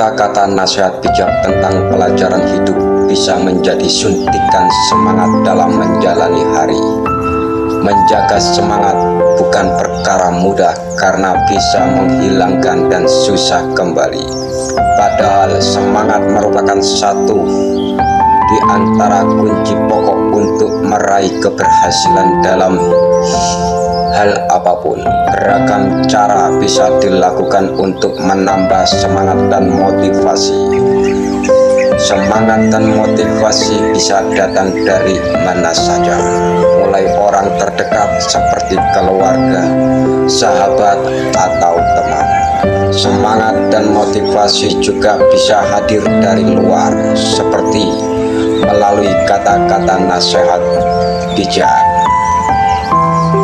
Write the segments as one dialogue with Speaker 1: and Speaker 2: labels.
Speaker 1: Kata-kata nasihat bijak tentang pelajaran hidup bisa menjadi suntikan semangat dalam menjalani hari. Menjaga semangat bukan perkara mudah karena bisa menghilangkan dan susah kembali. Padahal semangat merupakan satu di antara kunci pokok untuk meraih keberhasilan dalam hal apapun. Beragam cara bisa dilakukan untuk menambah semangat dan motivasi. Semangat dan motivasi bisa datang dari mana saja, mulai orang terdekat seperti keluarga, sahabat, atau teman. Semangat dan motivasi juga bisa hadir dari luar, seperti melalui kata-kata nasihat bijak.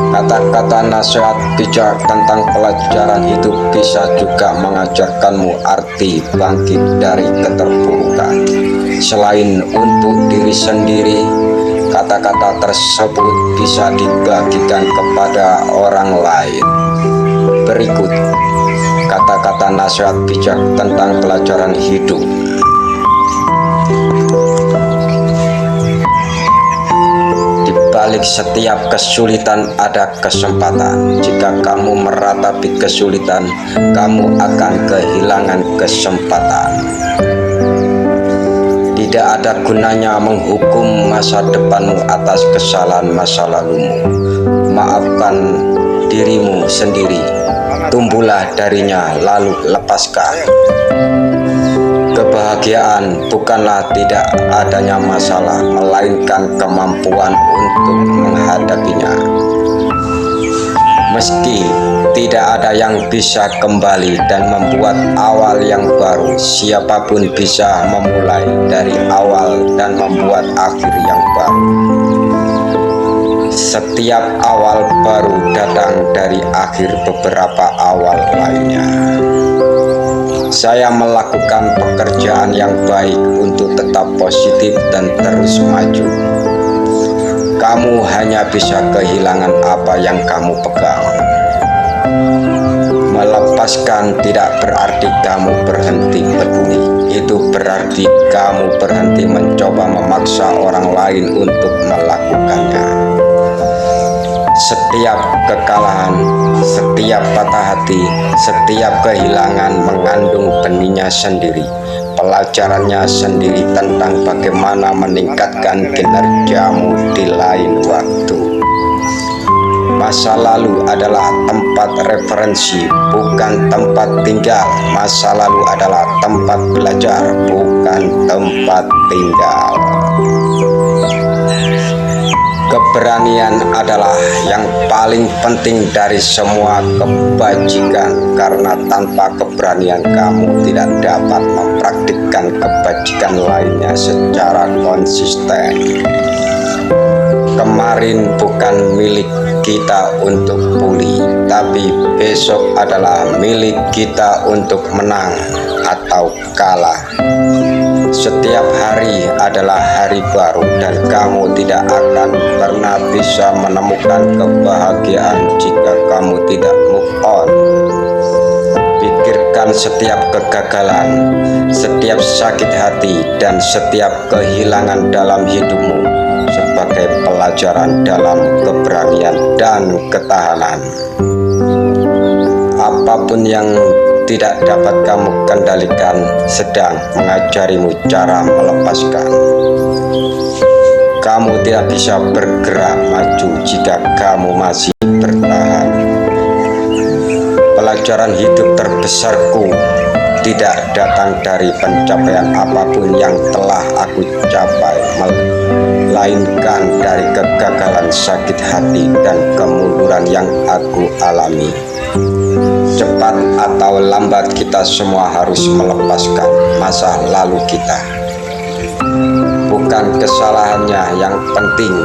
Speaker 1: Kata-kata nasihat bijak tentang pelajaran hidup bisa juga mengajarkanmu arti bangkit dari keterpurukan. Selain untuk diri sendiri, kata-kata tersebut bisa dibagikan kepada orang lain. Berikut kata-kata nasihat bijak tentang pelajaran hidup. Balik setiap kesulitan ada kesempatan. Jika kamu meratapi kesulitan, kamu akan kehilangan kesempatan. Tidak ada gunanya menghukum masa depanmu atas kesalahan masa lalumu. Maafkan dirimu sendiri, tumbuhlah darinya lalu lepaskan. Kebahagiaan bukanlah tidak adanya masalah, melainkan kemampuan untuk menghadapinya. Meski tidak ada yang bisa kembali dan membuat awal yang baru, siapapun bisa memulai dari awal dan membuat akhir yang baru. Setiap awal baru datang dari akhir beberapa awal lainnya. Saya melakukan pekerjaan yang baik untuk tetap positif dan terus maju. Kamu hanya bisa kehilangan apa yang kamu pegang. Melepaskan tidak berarti kamu berhenti peduli. Itu berarti kamu berhenti mencoba memaksa orang lain untuk melakukannya. Setiap kekalahan, setiap patah hati, setiap kehilangan mengandung benihnya sendiri, pelajarannya sendiri tentang bagaimana meningkatkan kinerjamu di lain waktu. Masa lalu adalah tempat referensi, bukan tempat tinggal. Masa lalu adalah tempat belajar, bukan tempat tinggal. Keberanian adalah yang paling penting dari semua kebajikan, karena tanpa keberanian kamu tidak dapat mempraktikkan kebajikan lainnya secara konsisten. Kemarin bukan milik kita untuk pulih, tapi besok adalah milik kita untuk menang atau kalah. Setiap hari adalah hari baru dan kamu tidak akan pernah bisa menemukan kebahagiaan jika kamu tidak move on. Pikirkan setiap kegagalan, setiap sakit hati, dan setiap kehilangan dalam hidupmu sebagai pelajaran dalam keberanian dan ketahanan. Apapun yang tidak dapat kamu kendalikan sedang mengajarimu cara melepaskan. Kamu tidak bisa bergerak maju jika kamu masih bertahan. Pelajaran hidup terbesarku tidak datang dari pencapaian apapun yang telah aku capai, melainkan dari kegagalan, sakit hati, dan kemunduran yang aku alami. Cepat atau lambat kita semua harus melepaskan masa lalu kita. Bukan kesalahannya yang penting,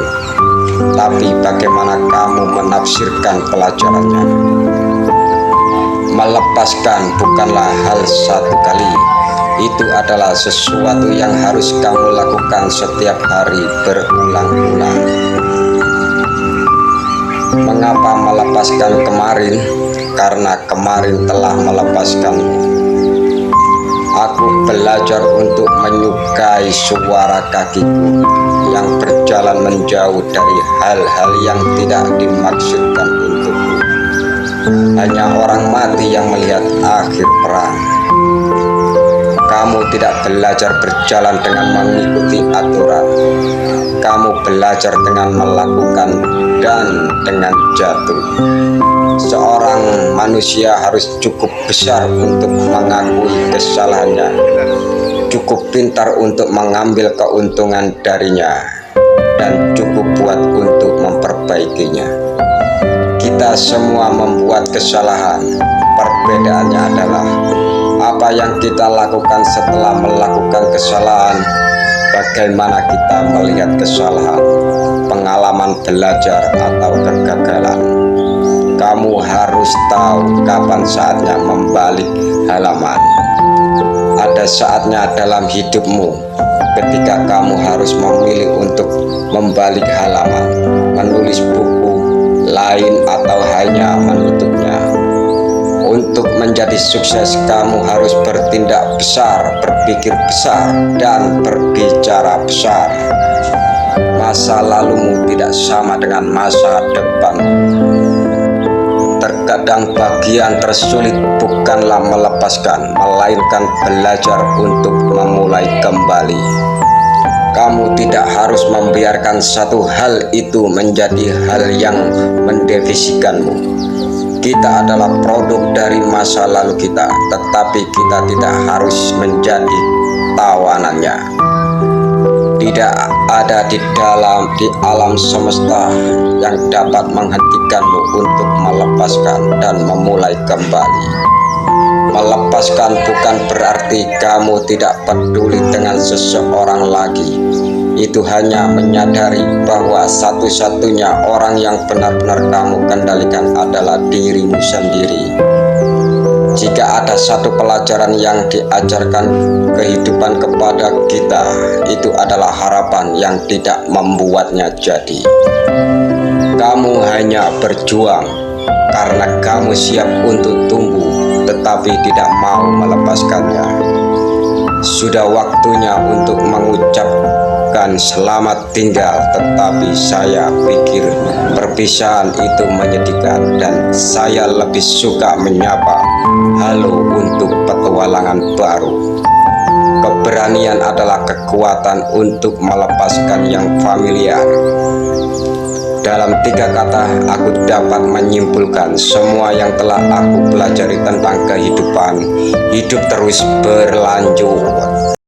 Speaker 1: tapi bagaimana kamu menafsirkan pelajarannya. Melepaskan bukanlah hal satu kali. Itu adalah sesuatu yang harus kamu lakukan setiap hari berulang-ulang. Mengapa melepaskan kemarin? Karena kemarin telah melepaskanmu. Aku belajar untuk menyukai suara kakiku yang berjalan menjauh dari hal-hal yang tidak dimaksudkan untukku. Hanya orang mati yang melihat akhir perang. Kamu tidak belajar berjalan dengan mengikuti aturan. Kamu belajar dengan melakukan dan dengan jatuh. Seorang manusia harus cukup besar untuk mengakui kesalahannya, cukup pintar untuk mengambil keuntungan darinya, dan cukup kuat untuk memperbaikinya. Kita semua membuat kesalahan. Perbedaannya adalah apa yang kita lakukan setelah melakukan kesalahan, bagaimana kita melihat kesalahan, pengalaman belajar atau kegagalan. Kamu harus tahu kapan saatnya membalik halaman. Ada saatnya dalam hidupmu ketika kamu harus memilih untuk membalik halaman, menulis buku lain atau hanya menutupnya. Untuk menjadi sukses, kamu harus bertindak besar, berpikir besar, dan berbicara besar. Masa lalumu tidak sama dengan masa depan. Terkadang bagian tersulit bukanlah melepaskan, melainkan belajar untuk memulai kembali. Kamu tidak harus membiarkan satu hal itu menjadi hal yang mendefinisikanmu. Kita adalah produk dari masa lalu kita, tetapi kita tidak harus menjadi tawanannya. Tidak ada di alam semesta yang dapat menghentikanmu untuk melepaskan dan memulai kembali. Melepaskan bukan berarti kamu tidak peduli dengan seseorang lagi. Itu hanya menyadari bahwa satu-satunya orang yang benar-benar kamu kendalikan adalah dirimu sendiri. Jika ada satu pelajaran yang diajarkan kehidupan kepada kita, itu adalah harapan yang tidak membuatnya jadi. Kamu hanya berjuang karena kamu siap untuk tumbuh, tetapi tidak mau melepaskannya. Sudah waktunya untuk mengucapkan selamat tinggal, tetapi saya pikir perpisahan itu menyedihkan dan saya lebih suka menyapa halo untuk petualangan baru. Keberanian adalah kekuatan untuk melepaskan yang familiar. Dalam 3 kata, aku dapat menyimpulkan semua yang telah aku pelajari tentang kehidupan. Hidup terus berlanjut.